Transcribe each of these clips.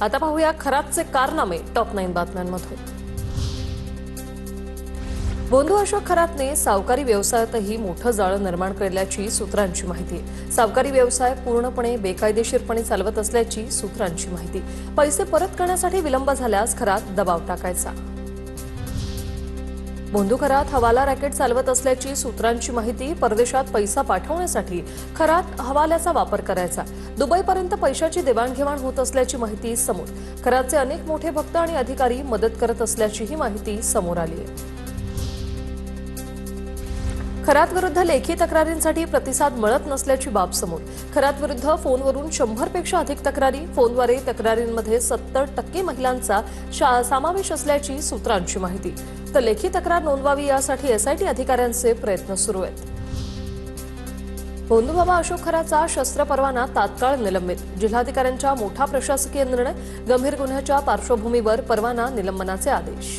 आता पाहूया खरातचे कारनामे टॉप 9 बातम्यांमध्ये। बोंधू अशोक खरातने सावकारी व्यवसायातही मोठं जाळं निर्माण केल्याची सूत्रांची माहिती। सावकारी व्यवसाय पूर्णपणे बेकायदेशीरपणे चालवत असल्याची सूत्रांची माहिती। पैसे परत करण्यासाठी विलंब झाल्यास खरात दबाव टाकायचा। बोंधू खरात हवाला रॅकेट चालवत असल्याची सूत्रांची माहिती। परदेशात पैसा पाठवण्यासाठी खरात हवाल्याचा वापर करायचा। दुबईपर्यंत पैशाची देवाणघेवाण होत असल्याची माहिती समोर। खरातचे अनेक मोठे भक्त आणि अधिकारी मदत करत असल्याचीही माहिती समोर आली आहे। खरात विरुद्ध लेखी तक्रारींसाठी प्रतिसाद मिळत नसल्याची बाब समोर। खरात विरुद्ध फोनवरून 100 पेक्षा अधिक तक्रारी। फोनद्वारे तक्रारींमध्ये 70% महिलांचा समावेश असल्याची सूत्रांची माहिती। तर लेखी तक्रार नोंदवावी यासाठी एसआयटी अधिकाऱ्यांचे प्रयत्न सुरू आहेत। बोंधूबाबा अशोक खराचा शस्त्र परवाना तात्काळ निलंबित। जिल्हाधिकाऱ्यांचा मोठा प्रशासकीय निर्णय। गंभीर गुन्ह्याच्या पार्श्वभूमीवर परवाना निलंबनाचे आदेश।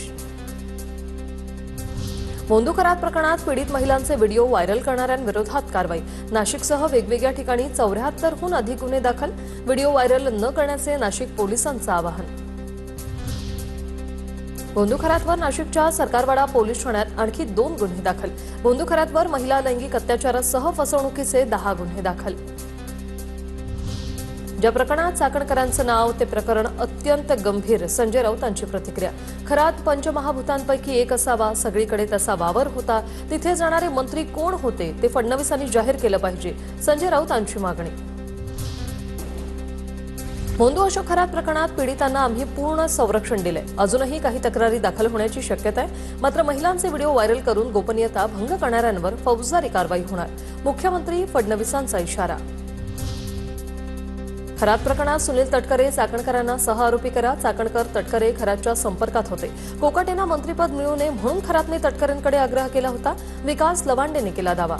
बोंधू खरात प्रकरणात पीडित महिलांचे व्हिडिओ व्हायरल करणाऱ्यांविरोधात कारवाई। नाशिकसह वेगवेगळ्या ठिकाणी 74हून अधिक गुन्हे दाखल। व्हिडिओ व्हायरल न करण्याचे नाशिक पोलिसांचं आवाहन। बोंधू खरातवर नाशिकच्या सरकारवाडा पोलीस ठाण्यात आणखी 2 गुन्हे दाखल। बोंधू खरातवर महिला लैंगिक अत्याचारासह फसवणुकीचे 10 गुन्हे दाखल। ज्या प्रकरणात चाकणकरांचं नाव ते प्रकरण अत्यंत गंभीर। संजय राऊतांची प्रतिक्रिया। खरात पंचमहाभूतांपैकी एक असावा, सगळीकडे तसा वावर होता। तिथे जाणारे मंत्री कोण होते ते फडणवीसांनी जाहीर केलं पाहिजे। संजय राऊतांची मागणी। बोंधू अशोक खरात प्रकरणात पीडितांना आम्ही पूर्ण संरक्षण दिलंय। अजूनही काही तक्रारी दाखल होण्याची शक्यता आहे। मात्र महिलांचे व्हिडिओ व्हायरल करून गोपनीयता भंग करणाऱ्यांवर फौजदारी कारवाई होणार। मुख्यमंत्री फडणवीसांचा इशारा। खरात प्रकरणात सुनील तटकरे चाकणकरांना सह आरोपी करा। चाकणकर तटकरे खरातच्या संपर्कात होते। कोकाटेंना मंत्रिपद मिळू नये म्हणून खरातने तटकरेंकडे आग्रह केला होता। विकास लवांडेने केला दावा।